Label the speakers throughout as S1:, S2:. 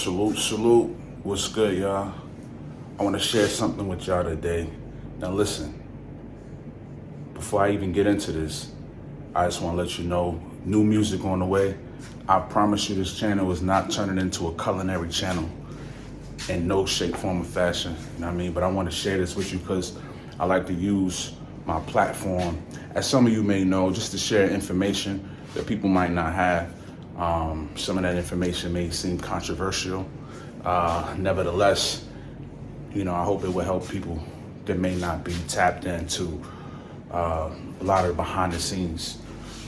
S1: Salute. What's good, y'all? I want to share something with y'all today. Now listen, before I even get into this, I just want to let you know, new music on the way. I promise you this channel is not turning into a culinary channel in no shape, form, or fashion. You know what I mean? But I want to share this with you because I like to use my platform, as some of you may know, just to share information that people might not have. Some of that information may seem controversial. Nevertheless, I hope it will help people that may not be tapped into a lot of behind the scenes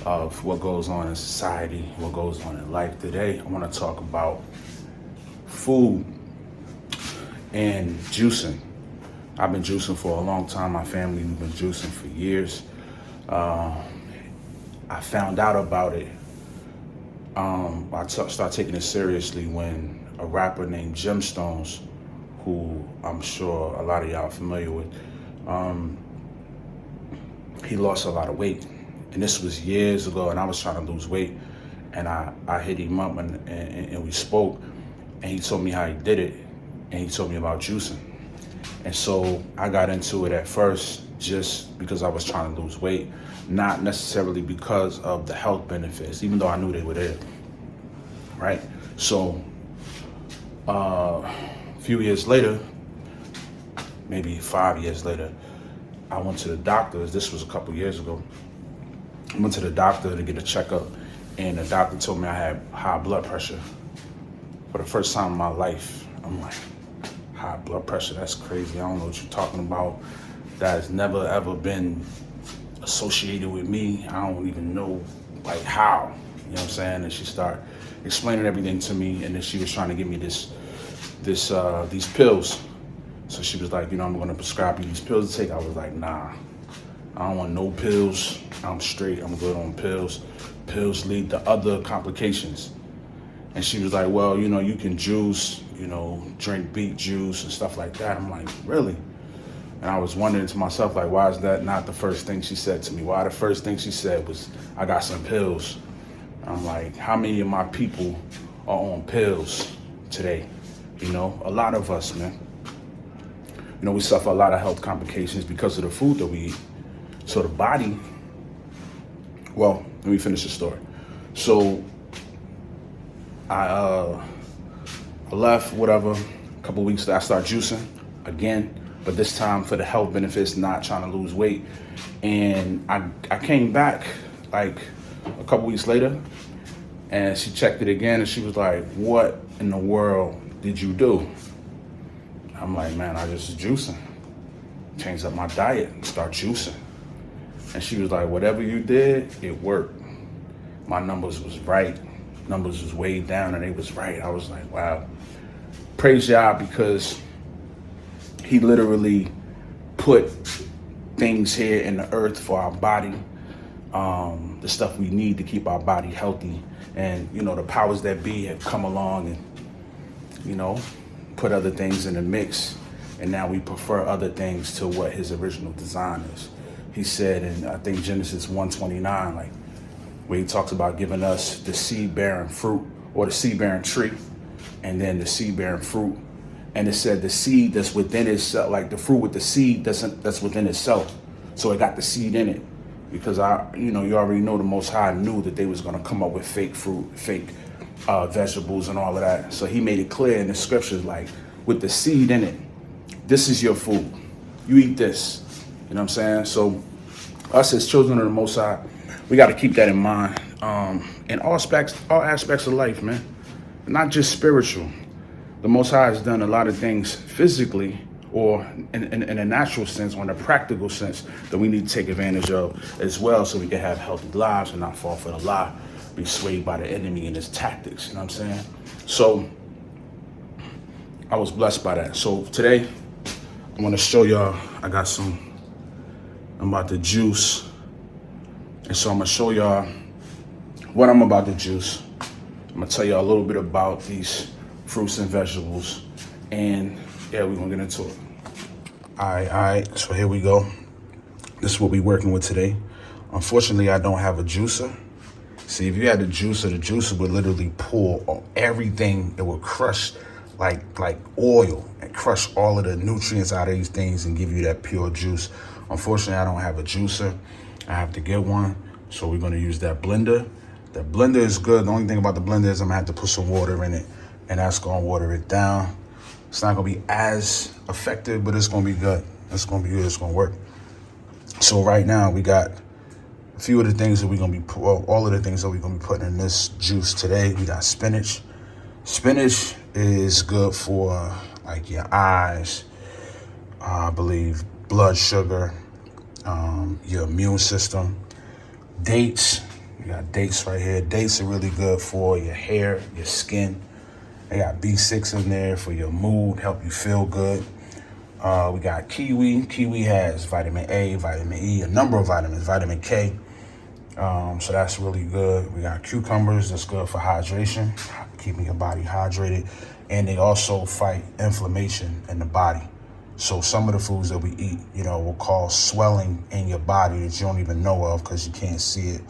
S1: of what goes on in society, what goes on in life. Today, I want to talk about food and juicing. I've been juicing for a long time. My family, we've been juicing for years. I found out about it. I started taking it seriously when a rapper named Gemstones, who I'm sure a lot of y'all are familiar with, he lost a lot of weight. And this was years ago, and I was trying to lose weight. And I hit him up and we spoke, and he told me how he did it, and he told me about juicing. And so I got into it at first just because I was trying to lose weight, not necessarily because of the health benefits, even though I knew they were there, right? So a few years later, maybe 5 years later, I went to the doctor. This was a couple years ago. I went to the doctor to get a checkup, and the doctor told me I had high blood pressure. For the first time in my life, I'm like, high blood pressure, that's crazy. I don't know what you're talking about. That has never ever been associated with me. I don't even know like how, you know what I'm saying? And she started explaining everything to me, and then she was trying to give me these pills. So she was like, I'm gonna prescribe you these pills to take. I was like, nah, I don't want no pills. I'm straight, I'm good on pills. Pills lead to other complications. And she was like, well, you can juice, drink beet juice and stuff like that. I'm like, really? And I was wondering to myself, like, why is that not the first thing she said to me? Why the first thing she said was, I got some pills. I'm like, how many of my people are on pills today? A lot of us, man. We suffer a lot of health complications because of the food that we eat. So the body, well, let me finish the story. So I left, whatever, a couple weeks later, I started juicing again, but this time for the health benefits, not trying to lose weight. And I came back like a couple weeks later, and she checked it again, and she was like, what in the world did you do? I'm like, man, I just juicing. Changed up my diet and start juicing. And she was like, whatever you did, it worked. My numbers was right. Numbers was way down, and they was right. I was like, wow. Praise God, because he literally put things here in the earth for our body, the stuff we need to keep our body healthy. And, the powers that be have come along and, put other things in the mix. And now we prefer other things to what his original design is. He said in, I think, Genesis 1:29, like, where he talks about giving us the seed-bearing fruit, or the seed-bearing tree, and then the seed-bearing fruit. And it said the seed that's within itself, like the fruit with the seed that's within itself. So it got the seed in it. Because you already know the Most High knew that they was gonna come up with fake fruit, fake vegetables and all of that. So he made it clear in the scriptures, like, with the seed in it, this is your food. You eat this. You know what I'm saying? So us as children of the Most High, we got to keep that in mind in all aspects of life, man. Not just spiritual. The Most High has done a lot of things physically, or in a natural sense, or in a practical sense, that we need to take advantage of as well, so we can have healthy lives and not fall for the lie, be swayed by the enemy and his tactics. You know what I'm saying? So I was blessed by that. So today, I want to show y'all, I'm about to juice. And so I'm going to show y'all what I'm about to juice. I'm going to tell y'all a little bit about these fruits and vegetables. And yeah, we're going to get into it. All right. So here we go. This is what we're working with today. Unfortunately, I don't have a juicer. See, if you had the juicer would literally pull everything. It would crush like oil and crush all of the nutrients out of these things and give you that pure juice. Unfortunately, I don't have a juicer. I have to get one. So we're gonna use that blender. The blender is good. The only thing about the blender is I'm gonna have to put some water in it, and that's gonna water it down. It's not gonna be as effective, but it's gonna be good. It's gonna be good. It's gonna work. So right now we got a few of the things that we're gonna be, all of the things that we're gonna be putting in this juice today. We got spinach. Spinach is good for like your eyes, I believe, blood sugar, your immune system. Dates, we got dates right here. Dates are really good for your hair, your skin. They got B6 in there for your mood, help you feel good. We got kiwi. Kiwi has vitamin A, vitamin E, a number of vitamins, vitamin K. So that's really good. We got cucumbers. That's good for hydration, keeping your body hydrated. And they also fight inflammation in the body. So some of the foods that we eat, will cause swelling in your body that you don't even know of because you can't see it.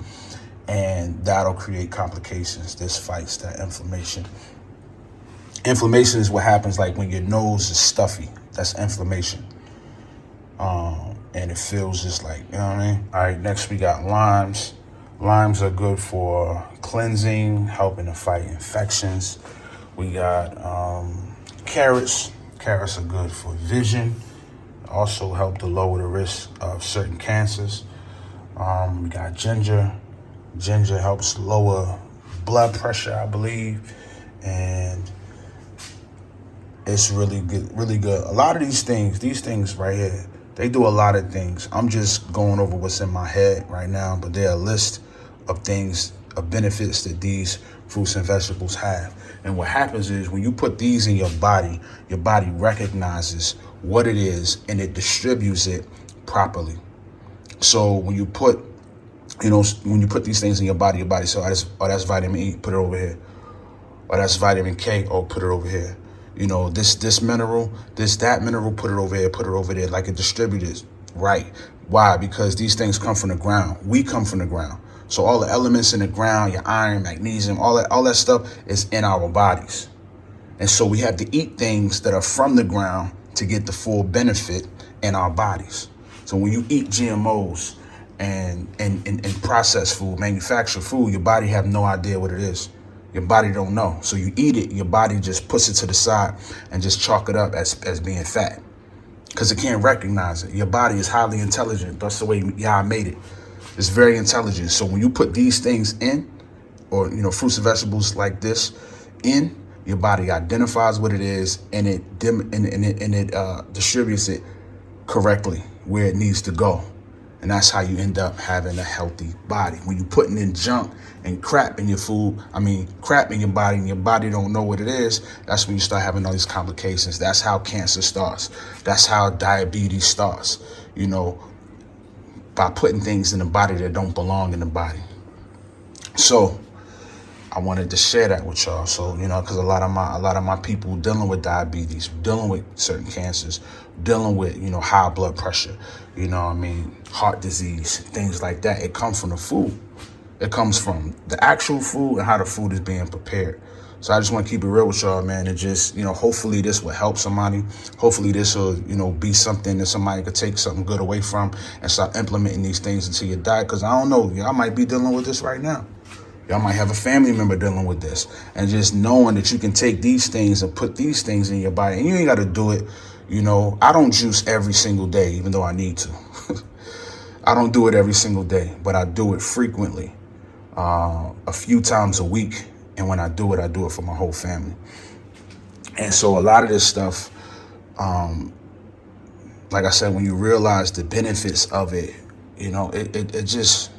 S1: And that'll create complications. This fights that inflammation. Inflammation is what happens like when your nose is stuffy. That's inflammation. And it feels just like, you know what I mean? All right, next we got limes. Limes are good for cleansing, helping to fight infections. We got carrots. Carrots are good for vision. Also help to lower the risk of certain cancers. We got ginger. Ginger helps lower blood pressure, I believe. And it's really good, really good. A lot of these things right here, they do a lot of things. I'm just going over what's in my head right now, but there are a list of things, of benefits that these fruits and vegetables have. And what happens is when you put these in your body recognizes what it is and it distributes it properly. So when you put, these things in your body, so that's vitamin E, put it over here. Or that's vitamin K, put it over here. This mineral, that mineral, put it over there, like it distributed right. Why? Because these things come from the ground. We come from the ground. So all the elements in the ground, your iron, magnesium, all that stuff is in our bodies. And so we have to eat things that are from the ground to get the full benefit in our bodies. So when you eat GMOs and processed food, manufactured food, your body have no idea what it is. Your body don't know. So you eat it, your body just puts it to the side and just chalk it up as being fat because it can't recognize it. Your body is highly intelligent. That's the way Yah made it. It's very intelligent. So when you put these things in, or, fruits and vegetables like this in, your body identifies what it is and it distributes it correctly where it needs to go. And that's how you end up having a healthy body. When you're putting in junk and crap in your food, crap in your body, and your body don't know what it is, that's when you start having all these complications. That's how cancer starts. That's how diabetes starts, by putting things in the body that don't belong in the body. So I wanted to share that with y'all. So, because a lot of my people dealing with diabetes, dealing with certain cancers, dealing with, high blood pressure, heart disease, things like that. It comes from the food. It comes from the actual food and how the food is being prepared. So I just want to keep it real with y'all, man, and just, hopefully this will help somebody. Hopefully this will, be something that somebody could take something good away from and start implementing these things into your diet. Because I don't know, y'all might be dealing with this right now. Y'all might have a family member dealing with this. And just knowing that you can take these things and put these things in your body. And you ain't got to do it. I don't juice every single day, even though I need to. I don't do it every single day, but I do it frequently, a few times a week. And when I do it for my whole family. And so a lot of this stuff, like I said, when you realize the benefits of it, it's just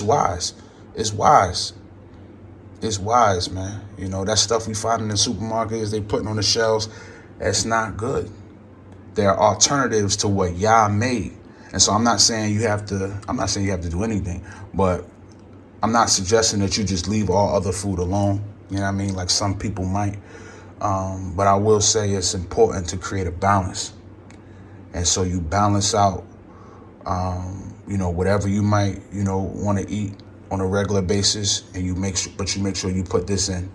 S1: wise. It's wise. It's wise, man. That stuff we find in the supermarkets, they putting on the shelves, that's not good. There are alternatives to what Yah made. And so I'm not saying you have to do anything, but I'm not suggesting that you just leave all other food alone. You know what I mean? Like some people might. But I will say it's important to create a balance. And so you balance out, whatever you might, want to eat on a regular basis, and you make sure you put this in.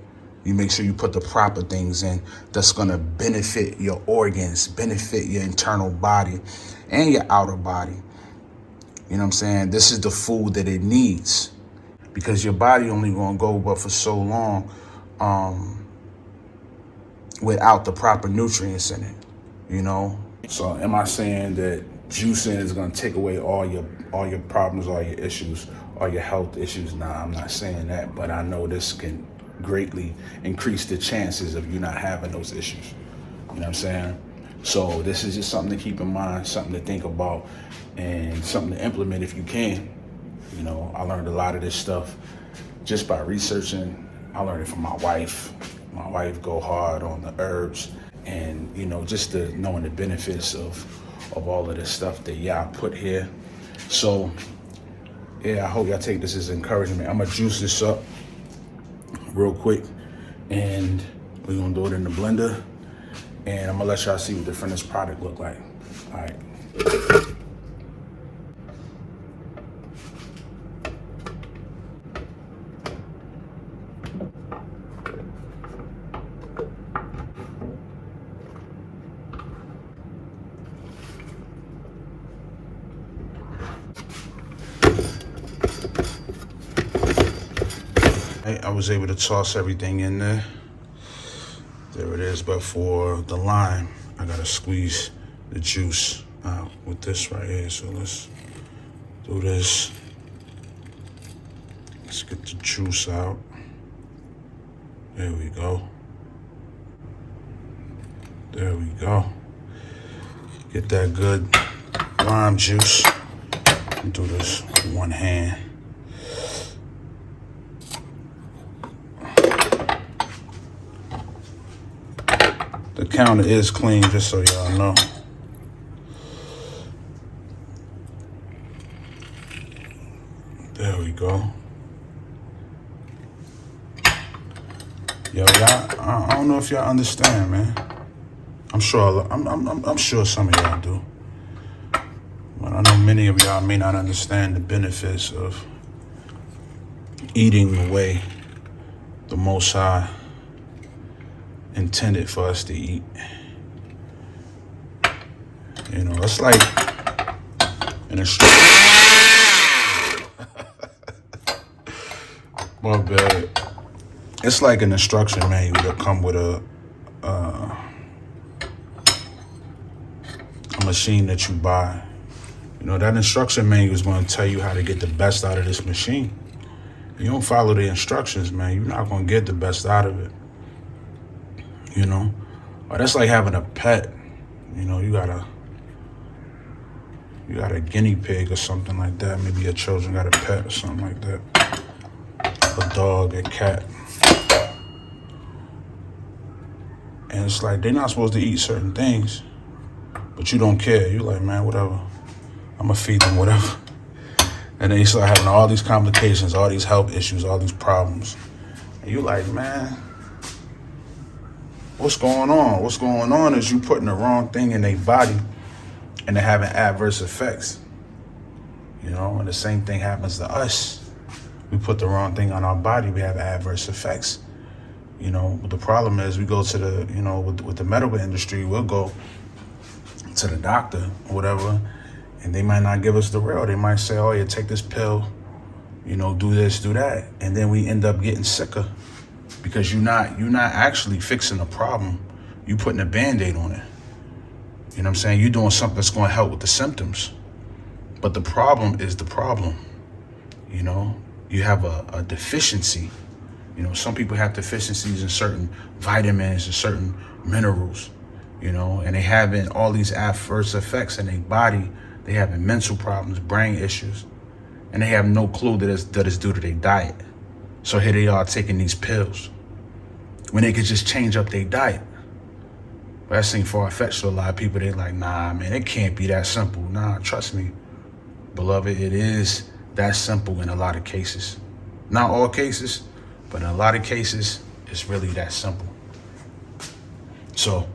S1: You make sure you put the proper things in that's gonna benefit your organs, benefit your internal body and your outer body. You know what I'm saying? This is the food that it needs, because your body only gonna go but for so long without the proper nutrients in it, you know? So am I saying that juicing is gonna take away all your problems, all your issues, all your health issues? Nah, I'm not saying that, but I know this can greatly increase the chances of you not having those issues. You know what I'm saying? So this is just something to keep in mind, something to think about, and something to implement if you can. You know, I learned a lot of this stuff just by researching. I learned it from my wife. My wife go hard on the herbs, and you know, just the knowing the benefits of all of this stuff that y'all put here. So yeah, I hope y'all take this as encouragement. I'm gonna juice this up real quick, and we're gonna do it in the blender, and I'm gonna let y'all see what the finished product look like. All right. I was able to toss everything in there. There it is, but for the lime, I gotta squeeze the juice out with this right here. So let's do this. Let's get the juice out. There we go. There we go. Get that good lime juice. Do this with one hand. The counter is clean, just so y'all know. There we go. Yo, y'all, I don't know if y'all understand, man. I'm sure some of y'all do. But I know many of y'all may not understand the benefits of eating the way the Most High intended for us to eat. You know, it's like an instruction. My bad. It's like an instruction manual that come with a machine that you buy. You know, that instruction manual is going to tell you how to get the best out of this machine. If you don't follow the instructions, man, you're not going to get the best out of it. You know, or that's like having a pet. You know, you got a guinea pig or something like that. Maybe your children got a pet or something like that. A dog, a cat. And it's like they're not supposed to eat certain things, but you don't care. You're like, man, whatever. I'm gonna feed them whatever. And then you start having all these complications, all these health issues, all these problems. And you're like, man, what's going on? What's going on is you putting the wrong thing in their body, and they're having adverse effects. You know, and the same thing happens to us. We put the wrong thing on our body, we have adverse effects. You know, but the problem is we go to the, you know, with the medical industry, we'll go to the doctor or whatever, and they might not give us the real. They might say, oh, yeah, take this pill, you know, do this, do that. And then we end up getting sicker because you're not actually fixing the problem. You putting a Band-Aid on it. You know what I'm saying? You're doing something that's going to help with the symptoms. But the problem is the problem. You know, you have a deficiency. You know, some people have deficiencies in certain vitamins and certain minerals, you know, and they having all these adverse effects in their body. They having mental problems, brain issues, and they have no clue that it's due to their diet. So here they are taking these pills when they could just change up their diet. But that seems far-fetched to a lot of people. They're like, nah, man, it can't be that simple. Nah, trust me, beloved, it is that simple in a lot of cases. Not all cases, but in a lot of cases, it's really that simple. So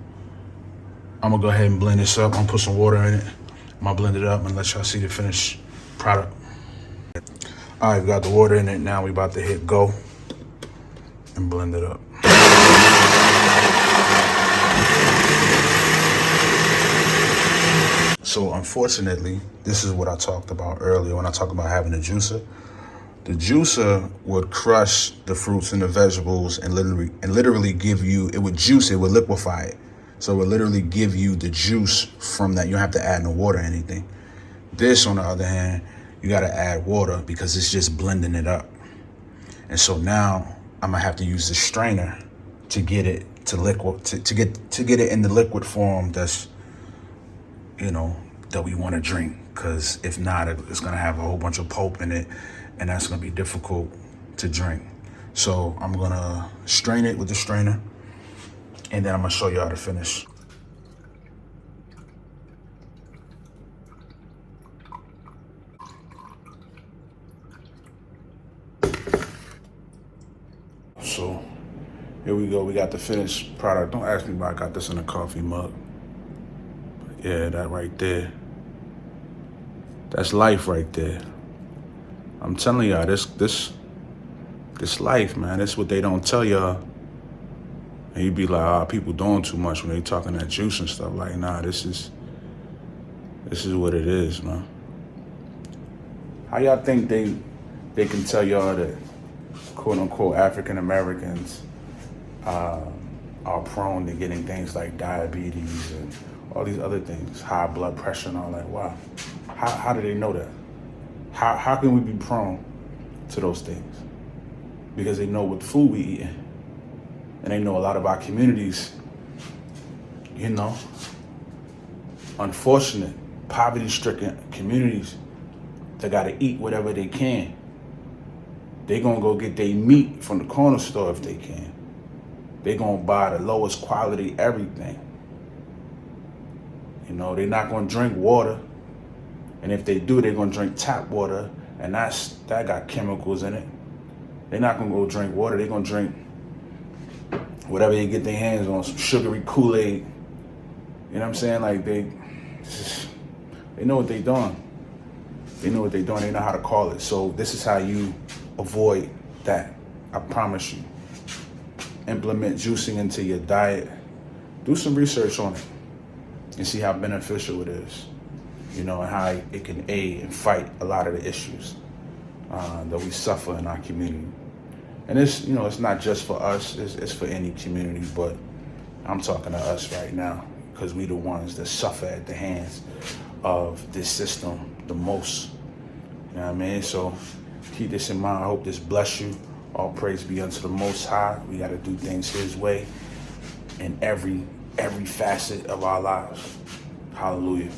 S1: I'm gonna go ahead and blend this up. I'm gonna put some water in it. I'm gonna blend it up and let y'all see the finished product. All right, we got the water in it. Now we about to hit go and blend it up. So unfortunately, this is what I talked about earlier when I talked about having a juicer. The juicer would crush the fruits and the vegetables and literally give you, it would juice it, would liquefy it. So it would literally give you the juice from that. You don't have to add no water or anything. This, on the other hand, you got to add water because it's just blending it up. And so now I'm gonna have to use the strainer to get it to liquid, to get it in the liquid form that's, that we want to drink. Because if not, it's gonna have a whole bunch of pulp in it, and that's gonna be difficult to drink. So I'm gonna strain it with the strainer, and then I'm gonna show you how to finish. So here we go. We got the finished product. Don't ask me why I got this in a coffee mug. Yeah, that right there. That's life right there. I'm telling y'all, this life, man. This what they don't tell y'all. And you be like, people doing too much when they talking that juice and stuff. Like, nah, this is what it is, man. How y'all think they can tell y'all that quote unquote African Americans are prone to getting things like diabetes and all these other things, high blood pressure and all that? Wow. How do they know that? How can we be prone to those things? Because they know what food we eating. And they know a lot of our communities, unfortunate, poverty-stricken communities that gotta eat whatever they can. They gonna go get their meat from the corner store if they can. They gonna buy the lowest quality everything. They're not gonna drink water. And if they do, they're gonna drink tap water, and that got chemicals in it. They're not gonna go drink water. They're gonna drink whatever they get their hands on, some sugary Kool-Aid. You know what I'm saying? Like they know what they're doing. They know what they're doing. They know how to call it. So this is how you avoid that. I promise you. Implement juicing into your diet. Do some research on it and see how beneficial it is. And how it can aid and fight a lot of the issues that we suffer in our community. And it's not just for us, it's for any community, but I'm talking to us right now because we the ones that suffer at the hands of this system the most. You know what I mean? So keep this in mind. I hope this bless you. All praise be unto the Most High. We got to do things His way in every facet of our lives. Hallelujah.